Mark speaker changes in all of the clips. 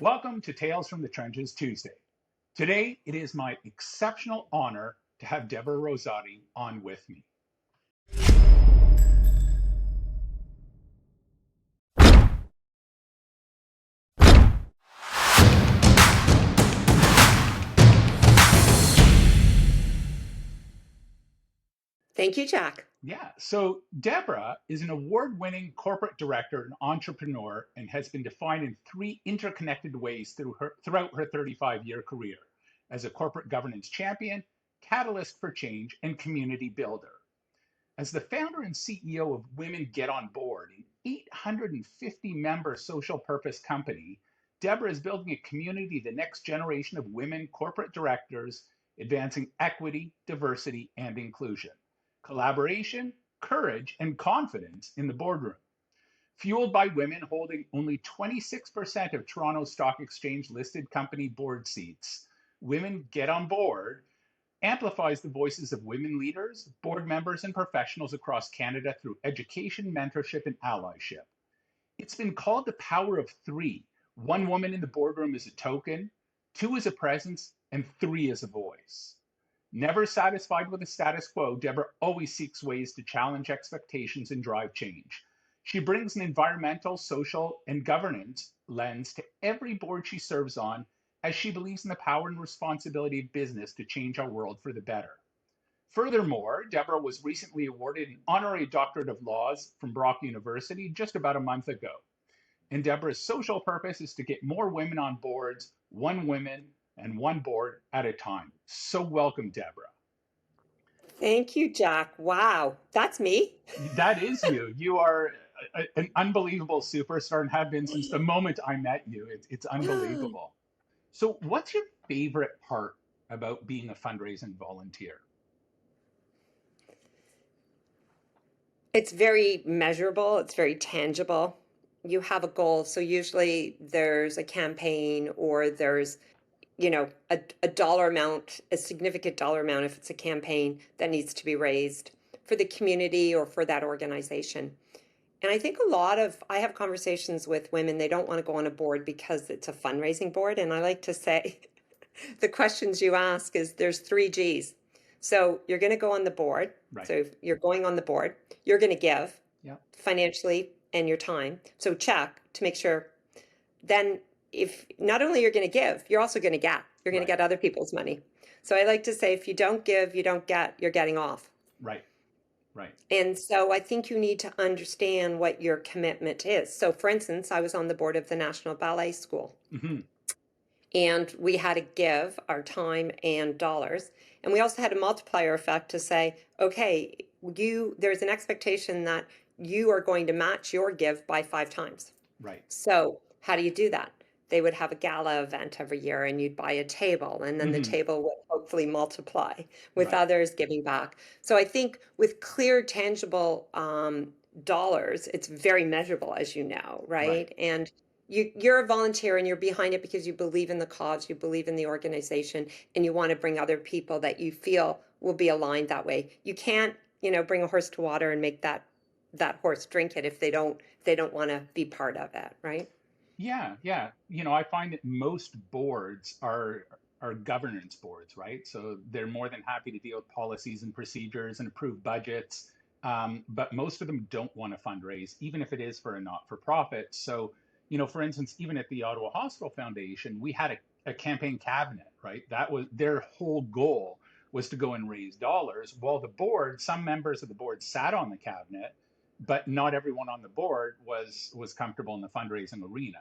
Speaker 1: Welcome to Tales from the Trenches Tuesday. Today, it is my exceptional honor to have Deborah Rosati on with me.
Speaker 2: Thank you, Jack.
Speaker 1: Yeah, so Deborah is an award winning corporate director and entrepreneur and has been defined in three interconnected ways throughout her 35-year career as a corporate governance champion, catalyst for change, and community builder. As the founder and CEO of Women Get On Board, an 850 member social purpose company, Deborah is building a community, the next generation of women corporate directors, advancing equity, diversity, and inclusion, collaboration, courage, and confidence in the boardroom. Fueled by women holding only 26% of Toronto Stock Exchange listed company board seats, Women Get On Board amplifies the voices of women leaders, board members, and professionals across Canada through education, mentorship, and allyship. It's been called the power of three. One woman in the boardroom is a token, two is a presence, and three is a voice. Never satisfied with the status quo, Deborah always seeks ways to challenge expectations and drive change. She brings an environmental, social, and governance lens to every board she serves on, as she believes in the power and responsibility of business to change our world for the better. Furthermore, Deborah was recently awarded an honorary doctorate of laws from Brock University just about a month ago. And Deborah's social purpose is to get more women on boards, one woman and one board at a time. So welcome, Deborah.
Speaker 2: Thank you, Jack. Wow, that's me.
Speaker 1: That is you. You are an unbelievable superstar and have been since the moment I met you. It's unbelievable. So, what's your favorite part about being a fundraising volunteer?
Speaker 2: It's very measurable, it's very tangible. You have a goal. So usually there's a campaign or there's, a dollar amount, a significant dollar amount if it's a campaign that needs to be raised for the community or for that organization. And I think I have conversations with women, they don't want to go on a board because it's a fundraising board. And I like to say, the questions you ask is there's three G's. So you're going to go on the board.
Speaker 1: Right.
Speaker 2: So if you're going on the board, you're going to give
Speaker 1: Yeah.
Speaker 2: financially and your time. So check to make sure. Then if not only you're going to give, you're also going to get. You're going to
Speaker 1: Right.
Speaker 2: get other people's money. So I like to say if you don't give, you don't get, you're getting off.
Speaker 1: Right. Right.
Speaker 2: And so I think you need to understand what your commitment is. So for instance, I was on the board of the National Ballet School.
Speaker 1: Hmm.
Speaker 2: And we had to give our time and dollars. And we also had a multiplier effect to say, okay, there's an expectation that you are going to match your give by 5 times.
Speaker 1: Right.
Speaker 2: So how do you do that? They would have a gala event every year and you'd buy a table and then the
Speaker 1: Hmm.
Speaker 2: table would hopefully multiply with
Speaker 1: Right.
Speaker 2: others giving back. So I think with clear, tangible dollars, it's very measurable, as you know,
Speaker 1: Right.
Speaker 2: right? And you're a volunteer and you're behind it because you believe in the cause, you believe in the organization, and you want to bring other people that you feel will be aligned that way. You can't, bring a horse to water and make that horse drink it if they don't want to be part of it, right?
Speaker 1: Yeah. Yeah. I find that most boards are governance boards, right? So they're more than happy to deal with policies and procedures and approve budgets. But most of them don't want to fundraise, even if it is for a not-for-profit. So, for instance, even at the Ottawa Hospital Foundation, we had a campaign cabinet, right? That was their whole goal, was to go and raise dollars. While the board, some members of the board sat on the cabinet, but not everyone on the board was comfortable in the fundraising arena.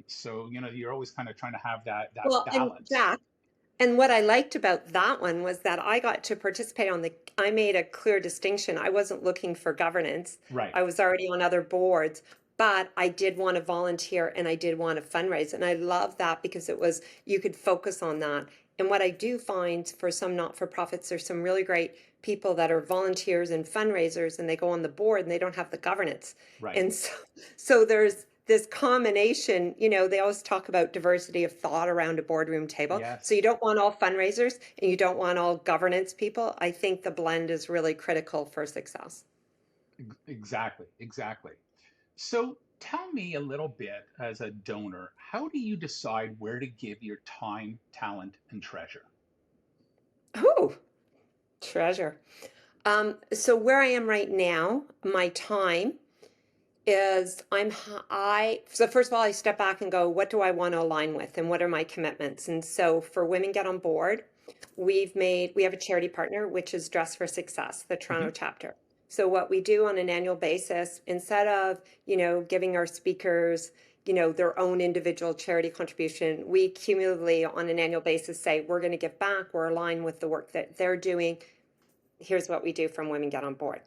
Speaker 1: So you're always kind of trying to have that
Speaker 2: Well, and
Speaker 1: balance.
Speaker 2: Jack, and what I liked about that one was that I got to participate I made a clear distinction. I wasn't looking for governance.
Speaker 1: Right.
Speaker 2: I was already on other boards, but I did want to volunteer and I did want to fundraise. And I love that because you could focus on that. And what I do find for some not-for-profits, there's some really great people that are volunteers and fundraisers and they go on the board and they don't have the governance.
Speaker 1: Right.
Speaker 2: And so there's this combination, they always talk about diversity of thought around a boardroom table. So you
Speaker 1: Yes.
Speaker 2: don't want all fundraisers and you don't want all governance people. I think the blend is really critical for success.
Speaker 1: Exactly. Exactly. So tell me a little bit as a donor, how do you decide where to give your time, talent, and treasure?
Speaker 2: Oh, treasure. So where I am right now, my time is so first of all, I step back and go, what do I want to align with and what are my commitments? And so for Women Get on Board, we have a charity partner, which is Dress for Success, the
Speaker 1: Hmm.
Speaker 2: Toronto chapter. So what we do on an annual basis, instead of, giving our speakers, their own individual charity contribution, we cumulatively on an annual basis say, we're going to give back, we're aligned with the work that they're doing. Here's what we do from Women Get on Board.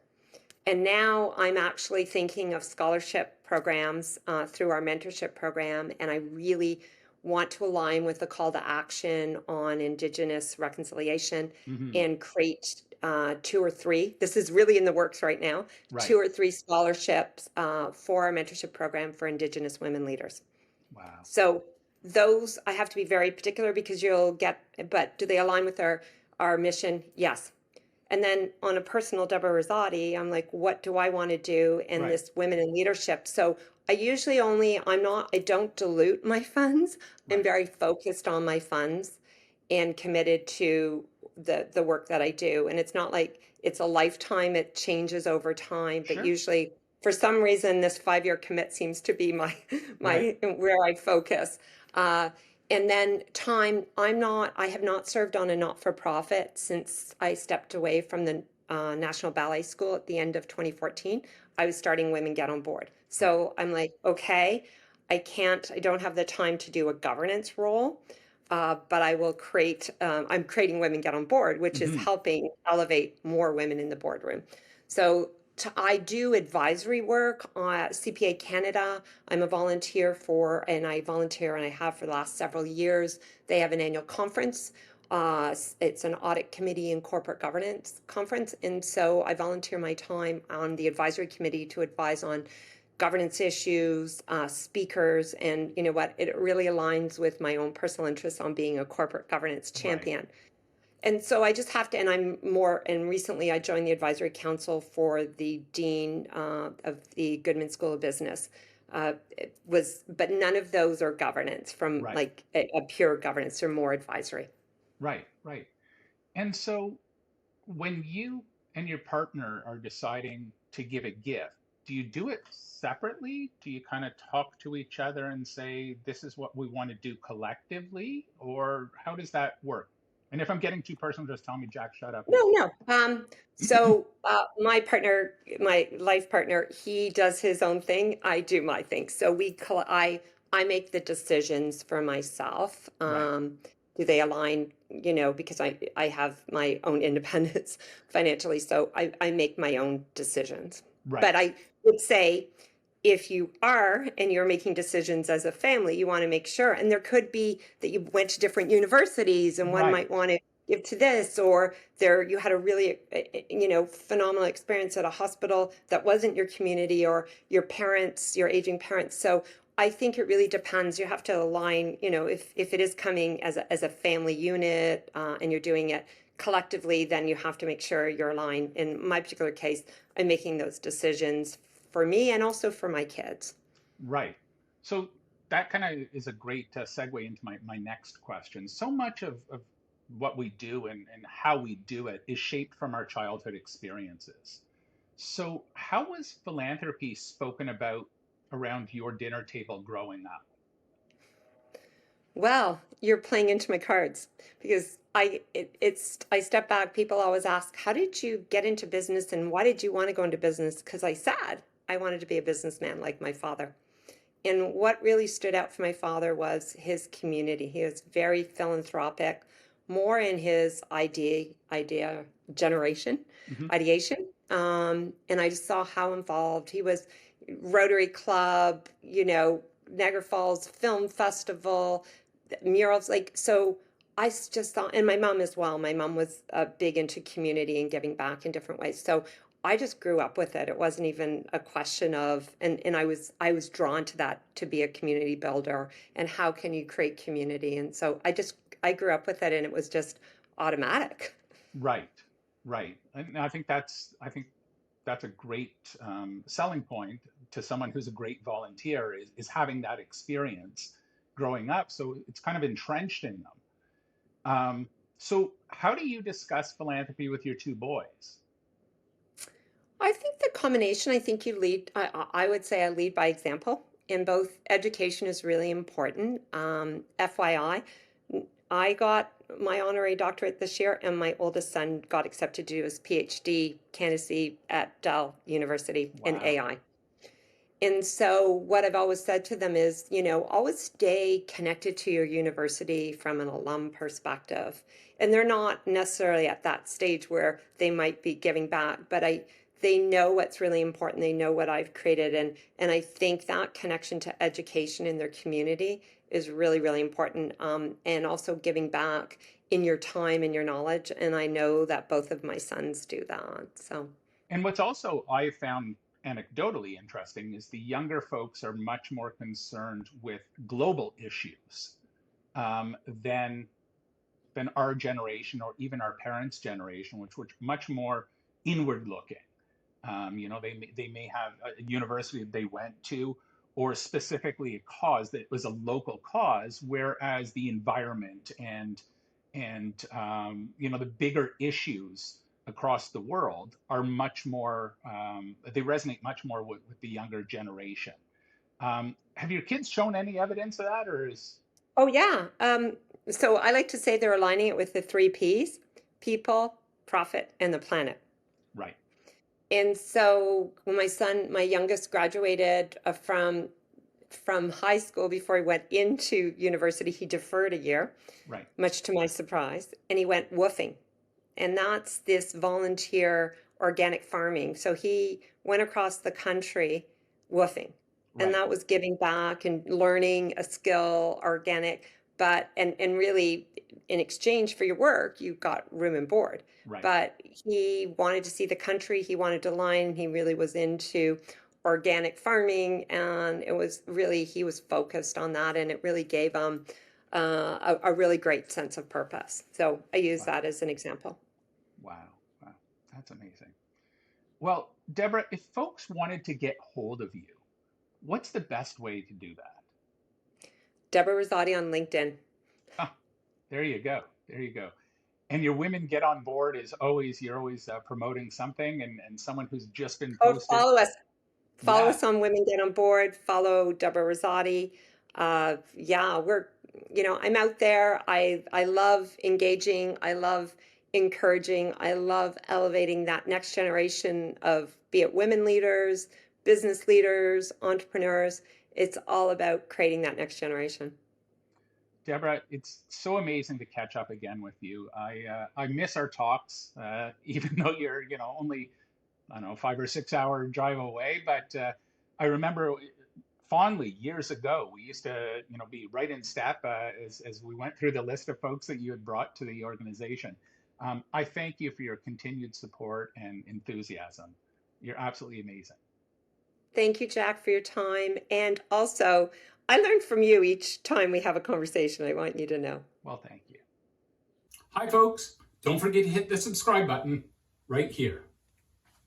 Speaker 2: And now I'm actually thinking of scholarship programs through our mentorship program, and I really want to align with the call to action on Indigenous reconciliation
Speaker 1: Hmm.
Speaker 2: and create two or three. This is really in the works right now. Two
Speaker 1: Right.
Speaker 2: or three scholarships for our mentorship program for Indigenous women leaders.
Speaker 1: Wow.
Speaker 2: So those I have to be very particular because you'll get. But do they align with our mission? Yes. And then on a personal Deborah Rosati, I'm like, what do I want to do in
Speaker 1: Right.
Speaker 2: this women in leadership? So I usually I don't dilute my funds. I'm
Speaker 1: Right.
Speaker 2: very focused on my funds and committed to the work that I do. And it's not like it's a lifetime, it changes over time, but
Speaker 1: Sure.
Speaker 2: usually for some reason this 5-year commit seems to be my
Speaker 1: Right.
Speaker 2: my where I focus. Uh, and then time, I have not served on a not-for-profit since I stepped away from the National Ballet School at the end of 2014. I was starting Women Get on Board.
Speaker 1: Right.
Speaker 2: So I'm like, okay, I don't have the time to do a governance role, but I'm creating Women Get on Board, which is
Speaker 1: Hmm.
Speaker 2: helping elevate more women in the boardroom. So I do advisory work on CPA Canada. I'm a volunteer and I volunteer and I have for the last several years. They have an annual conference. It's an audit committee and corporate governance conference. And so I volunteer my time on the advisory committee to advise on governance issues, speakers, and you know what? It really aligns with my own personal interests on being a corporate governance
Speaker 1: Right.
Speaker 2: champion. And so I just have to, and recently I joined the advisory council for the dean of the Goodman School of Business. But none of those are governance from
Speaker 1: Right.
Speaker 2: like a pure governance or more advisory.
Speaker 1: Right. Right. And so when you and your partner are deciding to give a gift, do you do it separately? Do you kind of talk to each other and say, this is what we want to do collectively? Or how does that work? And if I'm getting too personal, just tell me, Jack, shut up.
Speaker 2: No, no. So my life partner, he does his own thing. I do my thing. So I make the decisions for myself.
Speaker 1: Right.
Speaker 2: Do they align, because I have my own independence financially. So I make my own decisions.
Speaker 1: Right.
Speaker 2: But I would say if you are and you're making decisions as a family, you want to make sure. And there could be that you went to different universities and one might
Speaker 1: Right.
Speaker 2: want to give to this, or you had a really phenomenal experience at a hospital that wasn't your community or your aging parents. So I think it really depends. You have to align, if it is coming as a family unit and you're doing it collectively, then you have to make sure you're aligned. In my particular case, I'm making those decisions for me and also for my kids.
Speaker 1: Right. So that kind of is a great segue into my next question. So much of what we do and how we do it is shaped from our childhood experiences. So, how was philanthropy spoken about around your dinner table growing up?
Speaker 2: Well, you're playing into my cards because I step back. People always ask, "How did you get into business and why did you want to go into business?" Because I said I wanted to be a businessman like my father. And what really stood out for my father was his community. He was very philanthropic, more in his idea generation,
Speaker 1: Hmm.
Speaker 2: ideation. And I just saw how involved he was. Rotary Club, Niagara Falls Film Festival, murals. Like, so just thought, and my mom as well. My mom was big into community and giving back in different ways. So I just grew up with it. It wasn't even a question of, and I was drawn to that, to be a community builder and how can you create community. And so I grew up with it and it was just automatic.
Speaker 1: Right, right. And I think that's a great selling point to someone who's a great volunteer is having that experience growing up. So it's kind of entrenched in them. So how do you discuss philanthropy with your two boys?
Speaker 2: I think the combination, I think you lead, I would say I lead by example. In both, education is really important. FYI, I got my honorary doctorate this year, and my oldest son got accepted to do his PhD candidacy at Dell University in
Speaker 1: Wow.
Speaker 2: AI. And so, what I've always said to them is, always stay connected to your university from an alum perspective. And they're not necessarily at that stage where they might be giving back, but they know what's really important. They know what I've created. And I think that connection to education in their community is really, really important. And also giving back in your time and your knowledge. And I know that both of my sons do that. So.
Speaker 1: And what's also I found anecdotally interesting is the younger folks are much more concerned with global issues than our generation or even our parents' generation, which were much more inward looking. They may have a university that they went to, or specifically a cause that was a local cause, whereas the environment and the bigger issues across the world are much more they resonate much more with the younger generation. Have your kids shown any evidence of that, or is
Speaker 2: Oh, yeah. So I like to say they're aligning it with the three P's: people, profit, and the planet.
Speaker 1: right,
Speaker 2: And so when my youngest, graduated from high school before he went into university, he deferred a year,
Speaker 1: right,
Speaker 2: much to my surprise, and he went woofing. And that's this volunteer organic farming. So he went across the country woofing. And
Speaker 1: right,
Speaker 2: that was giving back and learning a skill, organic, but and really in exchange for your work, you got room and board.
Speaker 1: right?
Speaker 2: But he wanted to see the country, he wanted to learn, he really was into organic farming, and it was really, he was focused on that, and it really gave him a really great sense of purpose. So I use
Speaker 1: Wow,
Speaker 2: that as an example.
Speaker 1: wow, wow, that's amazing. Well, Deborah, if folks wanted to get hold of you, what's the best way to do that?
Speaker 2: Deborah Rosati on LinkedIn.
Speaker 1: Ah, there you go. There you go. And your women get on board is always, you're always promoting something, and someone who's just been
Speaker 2: Oh,
Speaker 1: posted.
Speaker 2: follow us. Follow
Speaker 1: Yeah,
Speaker 2: us on Women Get on Board. Follow Deborah Rosati. Yeah, I'm out there. I love engaging. I love encouraging. I love elevating that next generation of, be it women leaders, business leaders, entrepreneurs. It's all about creating that next generation.
Speaker 1: Deborah, it's so amazing to catch up again with you. I miss our talks, even though you're only I don't know 5 or 6 hour drive away. But I remember fondly years ago we used to be right in step as we went through the list of folks that you had brought to the organization. I thank you for your continued support and enthusiasm. You're absolutely amazing.
Speaker 2: Thank you, Jack, for your time. And also, I learn from you each time we have a conversation. I want you to know.
Speaker 1: Well, thank you. Hi, folks. Don't forget to hit the subscribe button right here.